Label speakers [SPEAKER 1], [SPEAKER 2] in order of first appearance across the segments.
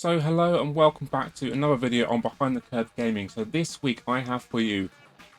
[SPEAKER 1] So hello and welcome back to another video on Behind the Curve Gaming. So this week I have for you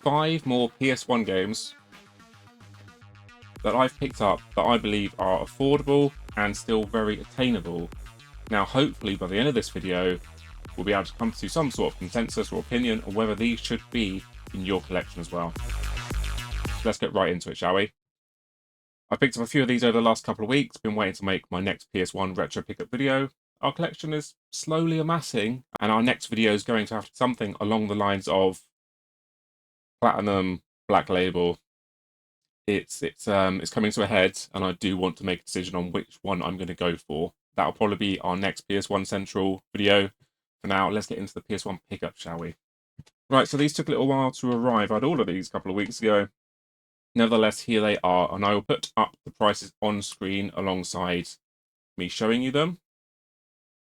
[SPEAKER 1] 5 more PS1 games that I've picked up that I believe are affordable and still very attainable. Now hopefully by the end of this video we'll be able to come to some sort of consensus or opinion on whether these should be in your collection as well. So let's get right into it, shall we? I picked up a few of these over the last couple of weeks, been waiting to make my next PS1 retro pickup video. Our collection is slowly amassing, and our next video is going to have something along the lines of Platinum, Black Label. It's coming to a head, and I do want to make a decision on which one I'm going to go for. That'll probably be our next PS1 Central video. For now, let's get into the PS1 pickup, shall we? Right, so these took a little while to arrive. I'd ordered these a couple of weeks ago. Nevertheless, here they are, and I will put up the prices on screen alongside me showing you them.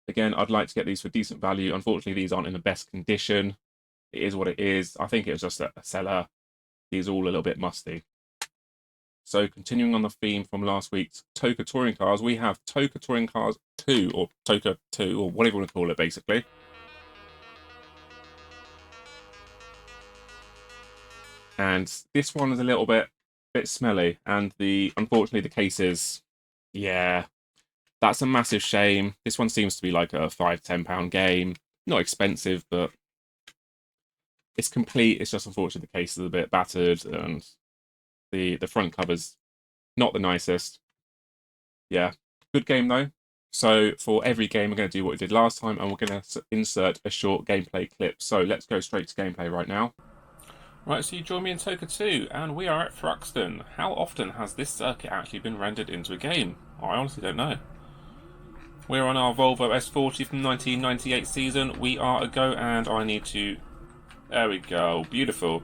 [SPEAKER 1] Again, I'd like to get these for decent value. Unfortunately, these aren't in the best condition. It is what it is. I think it was just a seller. These are all a little bit musty. So continuing on the theme from last week's Toka Touring Cars, we have Toka Touring Cars 2, or Toka 2, or whatever you want to call it, basically. And this one is a little bit smelly, and unfortunately the case is, yeah, that's a massive shame. This one seems to be like a £5–10 game, not expensive, but it's complete. It's just unfortunate the case is a bit battered, and the front cover's not the nicest. Yeah, good game though. So for every game we're going to do what we did last time, and we're going to insert a short gameplay clip. So let's go straight to gameplay right now. Right, so you join me in Toka 2, and we are at Thruxton. How often has this circuit actually been rendered into a game? I honestly don't know. We're on our Volvo S40 from 1998 season. We are a go, and I need to... There we go, beautiful.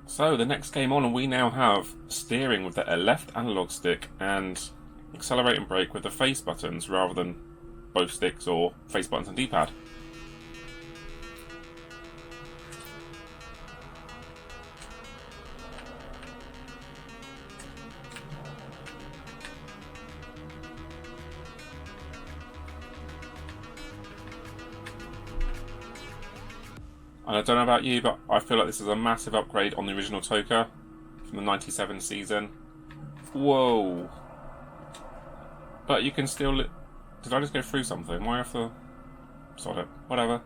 [SPEAKER 1] So the next game on, and we now have steering with the left analog stick and accelerate and brake with the face buttons rather than both sticks or face buttons and D-pad. And I don't know about you, but I feel like this is a massive upgrade on the original Toka from the 97 season. Whoa. But you can still... Did I just go through something? Why have to... Sod it. Whatever.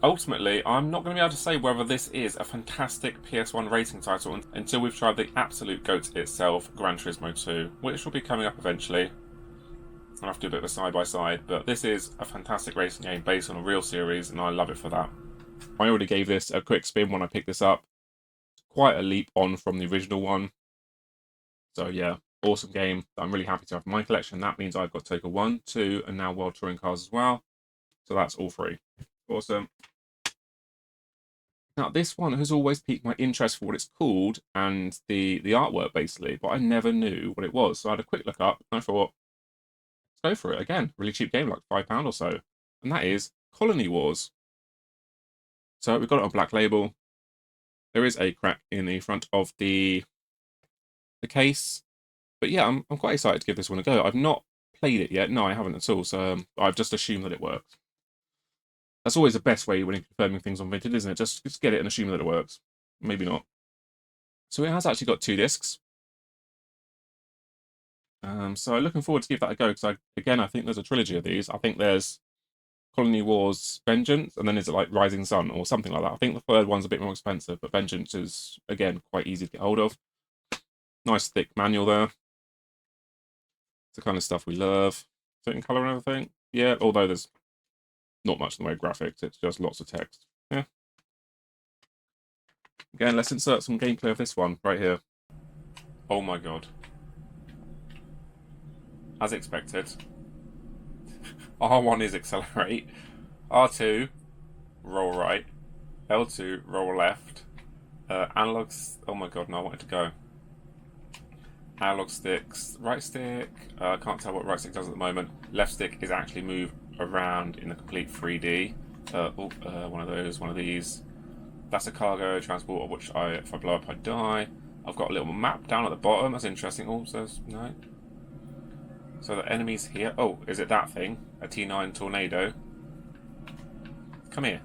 [SPEAKER 1] Ultimately, I'm not going to be able to say whether this is a fantastic PS1 racing title until we've tried the absolute GOAT itself, Gran Turismo 2, which will be coming up eventually. I'll have to do a bit of a side-by-side, but this is a fantastic racing game based on a real series, and I love it for that. I already gave this a quick spin when I picked this up. Quite a leap on from the original one. So yeah, awesome game that I'm really happy to have in my collection. That means I've got Toka 1, 2, and now World Touring Cars as well. So that's all 3. Awesome. Now this one has always piqued my interest for what it's called and the artwork basically, but I never knew what it was. So I had a quick look up and I thought, let's go for it. Again, really cheap game, like £5 or so. And that is Colony Wars. So we've got it on Black Label. There is a crack in the front of the case. But yeah, I'm quite excited to give this one a go. I've not played it yet. No, I haven't at all. So I've just assumed that it works. That's always the best way when you're confirming things on Vinted, isn't it? Just get it and assume that it works. Maybe not. So it has actually got 2 discs. So I'm looking forward to give that a go, because I think there's a trilogy of these. I think there's Colony Wars Vengeance, and then is it like Rising Sun or something like that? I think the third one's a bit more expensive, but Vengeance is, again, quite easy to get hold of. Nice thick manual there. It's the kind of stuff we love. Certain colour and everything. Yeah, although there's not much in the way of graphics, it's just lots of text. Yeah. Again, let's insert some gameplay of this one right here. Oh my god. As expected. R1 is accelerate. R2, roll right. L2, roll left. Analogs, oh my god, no, I wanted to go. Analog sticks, right stick, I can't tell what right stick does at the moment. Left stick is actually move around in the complete 3D. One of those, one of these. That's a cargo transporter, which if I blow up, I die. I've got a little map down at the bottom, that's interesting. Oh, says, no. So the enemy's here. Oh, is it that thing? A T9 tornado? Come here.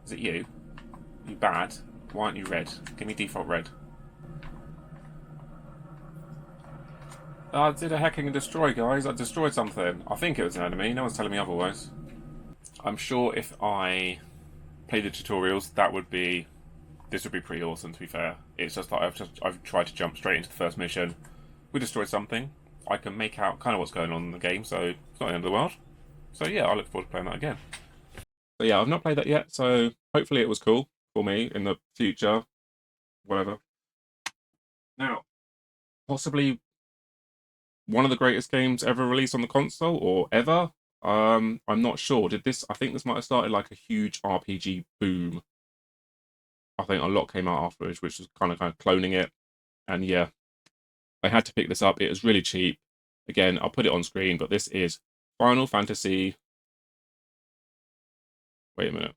[SPEAKER 1] Is it you? You bad? Why aren't you red? Give me default red. I did a hacking and destroy, guys. I destroyed something. I think it was an enemy. No one's telling me otherwise. I'm sure if I play the tutorials, this would be pretty awesome. To be fair, it's just like I've tried to jump straight into the first mission. We destroyed something. I can make out kind of what's going on in the game, so it's not the end of the world. So yeah, I look forward to playing that again. But yeah, I've not played that yet, so hopefully it was cool for me in the future. Whatever. Now, possibly one of the greatest games ever released on the console, or ever. I'm not sure. I think this might have started like a huge RPG boom. I think a lot came out afterwards, which was kind of cloning it. And yeah, I had to pick this up. It was really cheap. Again, I'll put it on screen, but this is Final Fantasy. Wait a minute.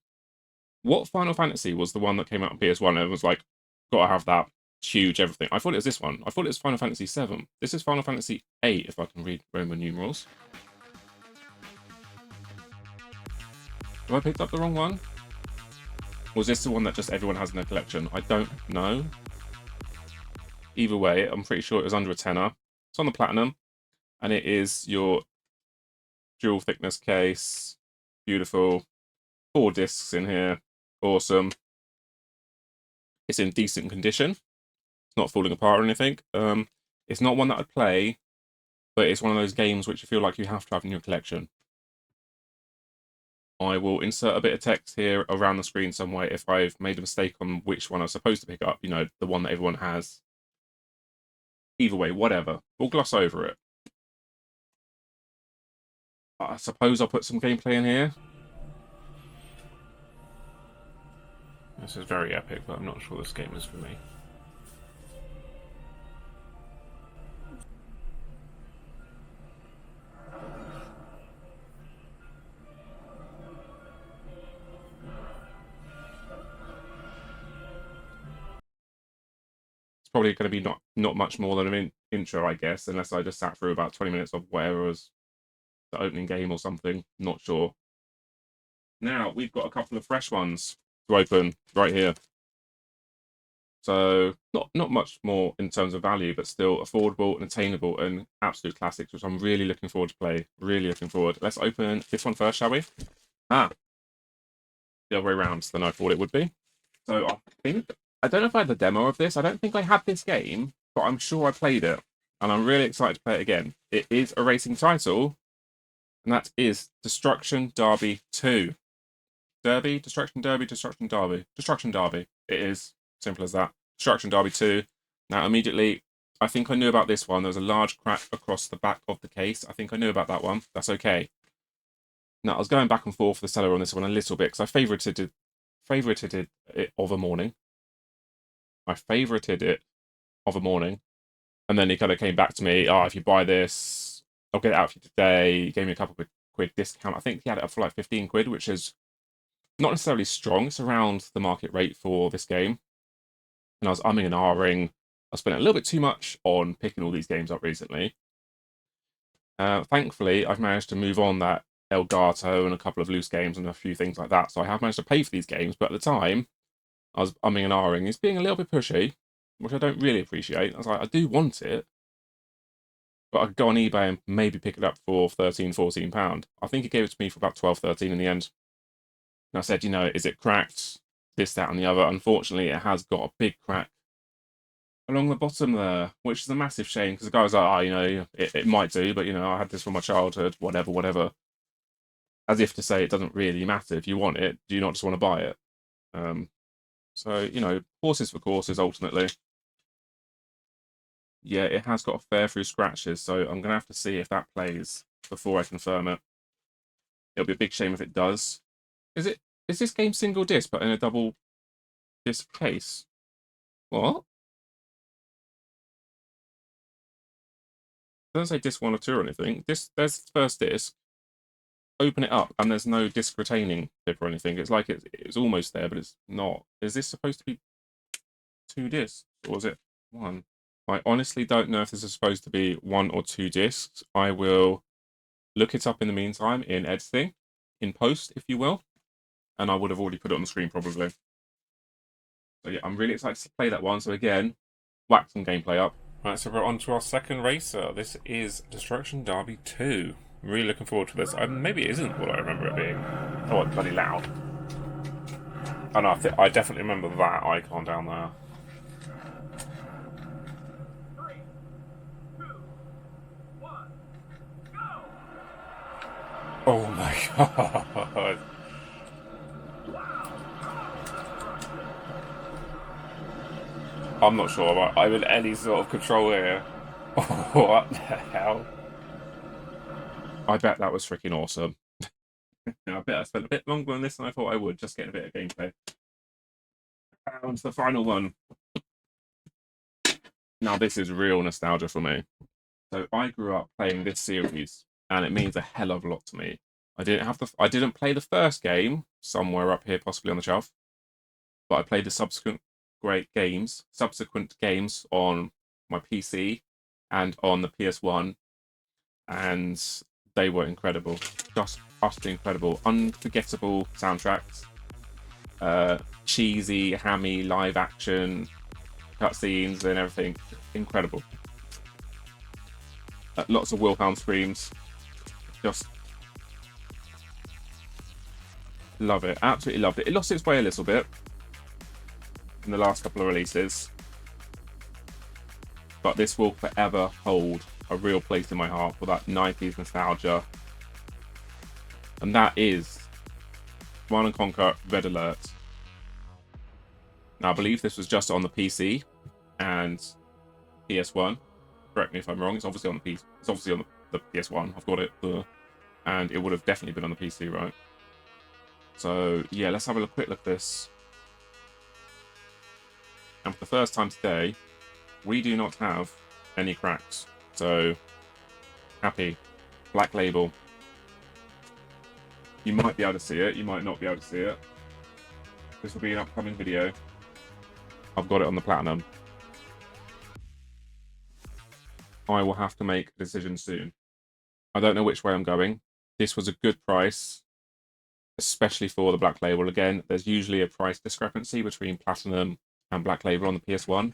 [SPEAKER 1] What Final Fantasy was the one that came out on PS1 and was like, gotta have that huge everything? I thought it was this one. I thought it was Final Fantasy 7. This is Final Fantasy 8, if I can read Roman numerals. Have I picked up the wrong one? Or is this the one that just everyone has in their collection? I don't know. Either way, I'm pretty sure it was under a tenner. It's on the Platinum, and it is your dual thickness case. Beautiful. 4 discs in here. Awesome. It's in decent condition. It's not falling apart or anything. It's not one that I'd play, but it's one of those games which you feel like you have to have in your collection. I will insert a bit of text here around the screen somewhere if I've made a mistake on which one I was supposed to pick up. You know, the one that everyone has. Either way, whatever. We'll gloss over it. I suppose I'll put some gameplay in here. This is very epic, but I'm not sure this game is for me. It's probably going to be not much more than an intro, I guess, unless I just sat through about 20 minutes of whatever was the opening game or something. Not sure. Now, we've got a couple of fresh ones to open right here. So, not much more in terms of value, but still affordable and attainable and absolute classics, which I'm really looking forward to play. Really looking forward. Let's open this one first, shall we? The other way around than I thought it would be. So, I don't know if I had the demo of this. I don't think I had this game, but I'm sure I played it. And I'm really excited to play it again. It is a racing title, and that is Destruction Derby 2. Derby, Destruction Derby, Destruction Derby. Destruction Derby. It is. Simple as that. Destruction Derby 2. Now, immediately, I think I knew about this one. There was a large crack across the back of the case. I think I knew about that one. That's okay. Now, I was going back and forth with the seller on this one a little bit, because I favorited it of a morning. I favorited it of a morning. And then he kind of came back to me, if you buy this, I'll get it out for you today. He gave me a couple of quid discount. I think he had it up for like 15 quid, which is not necessarily strong. It's around the market rate for this game. And I was umming and ahhing. I spent a little bit too much on picking all these games up recently. Thankfully, I've managed to move on that Elgato and a couple of loose games and a few things like that. So I have managed to pay for these games. But at the time, I was umming and ahhing. It's being a little bit pushy, which I don't really appreciate. I was like, I do want it, but I could go on eBay and maybe pick it up for £13, £14. I think he gave it to me for about 12, 13 in the end. And I said, is it cracked? This, that, and the other. Unfortunately, it has got a big crack along the bottom there, which is a massive shame, because the guy was like, it might do, but, I had this from my childhood, whatever. As if to say it doesn't really matter. If you want it, do you not just want to buy it? So, horses for courses, ultimately. Yeah, it has got a fair few scratches, so I'm going to have to see if that plays before I confirm it. It'll be a big shame if it does. Is this game single disc, but in a double disc case? What? It doesn't say disc 1 or 2 or anything. There's the first disc. Open it up, and there's no disc retaining tip or anything. It's like it's almost there, but it's not. Is this supposed to be 2 discs, or is it 1? I honestly don't know if this is supposed to be 1 or 2 discs. I will look it up in the meantime in editing, in post, if you will. And I would have already put it on the screen probably. So yeah, I'm really excited to play that one. So again, whack some gameplay up. Right, so we're on to our second racer. This is Destruction Derby 2. Really looking forward to this. Maybe it isn't what I remember it being. Oh, it's bloody loud. Oh no, I definitely remember that icon down there.
[SPEAKER 2] 3, 2, 1, go!
[SPEAKER 1] Oh my god. I'm not sure I'm in any sort of control here. What the hell? I bet that was freaking awesome. I bet I spent a bit longer on this than I thought I would, just getting a bit of gameplay. On to the final one. Now this is real nostalgia for me. So I grew up playing this series, and it means a hell of a lot to me. I didn't play the first game, somewhere up here, possibly on the shelf, but I played the subsequent games on my PC and on the PS1, and they were incredible. Just utterly incredible. Unforgettable soundtracks. Cheesy, hammy, live action cutscenes and everything. Incredible. Lots of Wilhelm screams. Just love it. Absolutely loved it. It lost its way a little bit in the last couple of releases, but this will forever hold a real place in my heart for that 90s nostalgia. And that is Command & Conquer Red Alert. Now, I believe this was just on the PC and PS1. Correct me if I'm wrong. It's obviously on the PC. It's obviously on the PS1. I've got it, and it would have definitely been on the PC, right? So yeah, let's have a quick look at this. And for the first time today, we do not have any cracks. So happy. Black label. You might be able to see it. You might not be able to see it. This will be an upcoming video. I've got it on the Platinum. I will have to make a decision soon. I don't know which way I'm going. This was a good price, especially for the Black Label. Again, there's usually a price discrepancy between Platinum and Black Label on the PS1.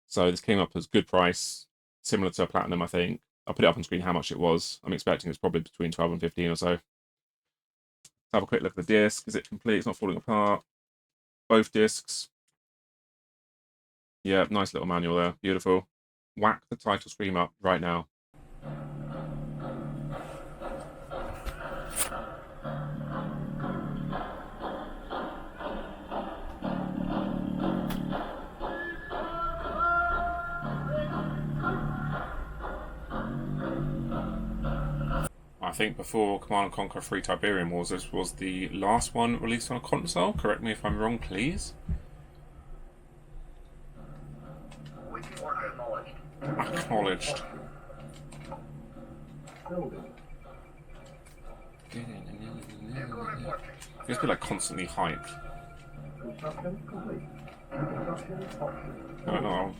[SPEAKER 1] So this came up as good price, similar to a Platinum, I think. I'll put it up on screen how much it was. I'm expecting it's probably between 12 and 15 or so. Let's have a quick look at the disc. Is it complete? It's not falling apart. Both discs. Yeah, nice little manual there. Beautiful. Whack the title screen up right now. I think before Command & Conquer 3 Tiberium Wars, this was the last one released on a console. Correct me if I'm wrong, please. Acknowledged. Feels a bit like constantly hyped. I don't know.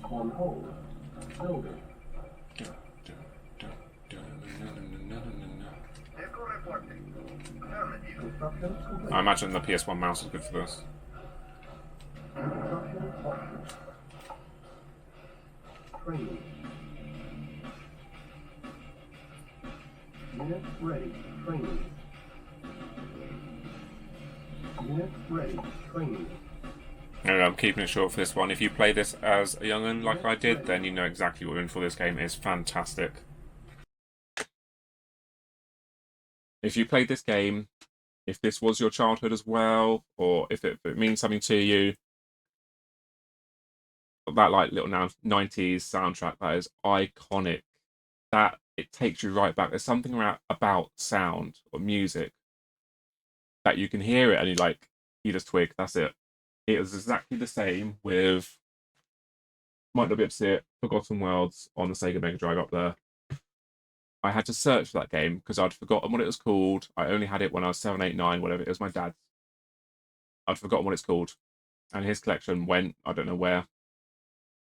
[SPEAKER 1] I imagine the PS1 mouse is good for this.
[SPEAKER 2] Unit ready, training. Unit ready, training.
[SPEAKER 1] And I'm keeping it short for this one. If you play this as a young'un like I did, then you know exactly what we're in for. This game is fantastic. If you played this game, if this was your childhood as well, or if it means something to you, that like little 90s soundtrack that is iconic. That it takes you right back. There's something about sound or music that you can hear it and you just twig. That's it. It was exactly the same with, might not be able to see it, Forgotten Worlds on the Sega Mega Drive up there. I had to search for that game because I'd forgotten what it was called. I only had it when I was 7, 8, 9, whatever. It was my dad's. I'd forgotten what it's called. And his collection went, I don't know where.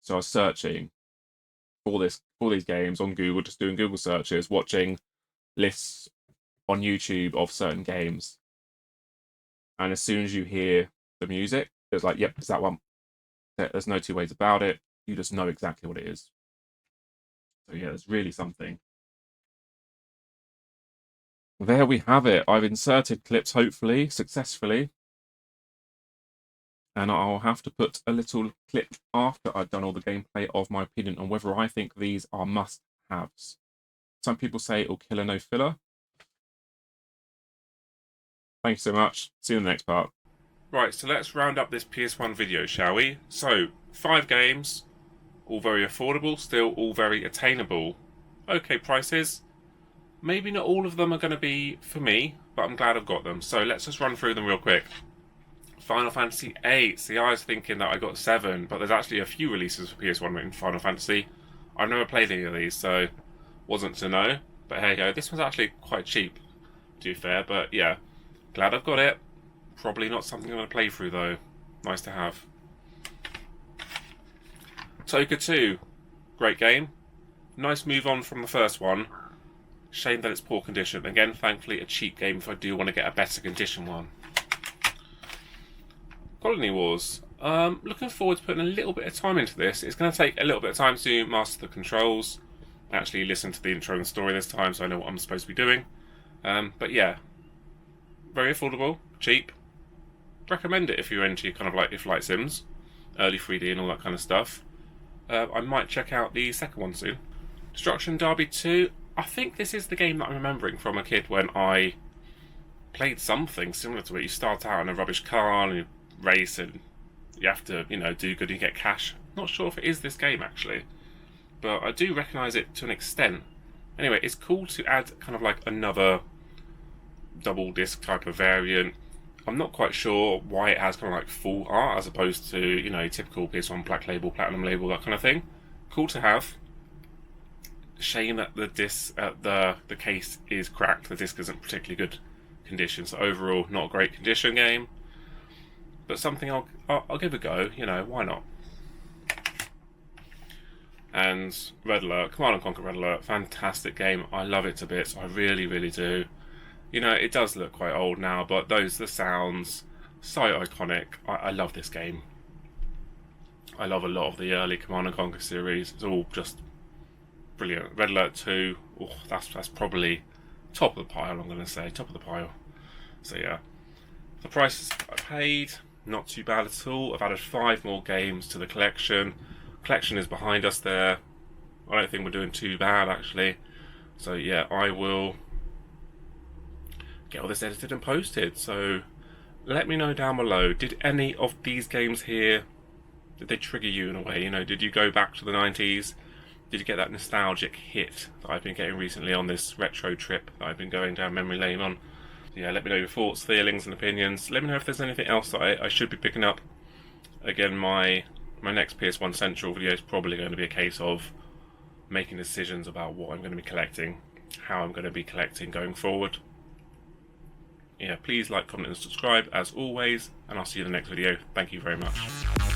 [SPEAKER 1] So I was searching for these games on Google, just doing Google searches, watching lists on YouTube of certain games. And as soon as you hear the music, it's like, yep, it's that one. There's no two ways about it. You just know exactly what it is. So yeah, it's really something. There we have it. I've inserted clips, hopefully, successfully. And I'll have to put a little clip after I've done all the gameplay of my opinion on whether I think these are must-haves. Some people say it'll kill a no filler. Thank you so much. See you in the next part. Right, so let's round up this PS1 video, shall we? So, 5 games, all very affordable, still all very attainable. Okay prices. Maybe not all of them are going to be for me, but I'm glad I've got them. So let's just run through them real quick. Final Fantasy VIII. See, I was thinking that I got 7, but there's actually a few releases for PS1 in Final Fantasy. I've never played any of these, so wasn't to know. But hey ho, this one's actually quite cheap, to be fair. But yeah, glad I've got it. Probably not something I'm going to play through though. Nice to have. Toka 2. Great game. Nice move on from the first one. Shame that it's poor condition. Again, thankfully a cheap game if I do want to get a better condition one. Colony Wars. Looking forward to putting a little bit of time into this. It's going to take a little bit of time to master the controls. Actually listen to the intro and story this time so I know what I'm supposed to be doing. But yeah. Very affordable. Cheap. Recommend it if you're into kind of like flight sims. Early 3D and all that kind of stuff. I might check out the second one soon. Destruction Derby 2. I think this is the game that I'm remembering from a kid when I played something similar to it. You start out in a rubbish car and you race and you have to, do good and get cash. Not sure if it is this game actually, but I do recognise it to an extent. Anyway, it's cool to add kind of like another double disc type of variant. I'm not quite sure why it has kind of like full art as opposed to, typical PS1 black label, platinum label, that kind of thing. Cool to have. Shame that the disc, the case is cracked. The disc isn't particularly good condition, so overall not a great condition game. But something I'll give a go. Why not? And Red Alert, Command and Conquer Red Alert, fantastic game. I love it to bits. I really, really do. It does look quite old now, but the sounds, so iconic. I love this game. I love a lot of the early Command and Conquer series. It's all just brilliant. Red Alert 2, that's probably top of the pile, I'm going to say. Top of the pile. So yeah. The prices I paid, not too bad at all. I've added 5 more games to the collection. Collection is behind us there. I don't think we're doing too bad, actually. So yeah, I will get all this edited and posted. So let me know down below, did any of these games here, did they trigger you in a way? Did you go back to the 90s? Did you get that nostalgic hit that I've been getting recently on this retro trip that I've been going down memory lane on? Yeah, let me know your thoughts, feelings and opinions. Let me know if there's anything else that I should be picking up. Again, my next PS1 Central video is probably going to be a case of making decisions about what I'm going to be collecting, how I'm going to be collecting going forward. Yeah, please like, comment and subscribe as always, and I'll see you in the next video. Thank you very much.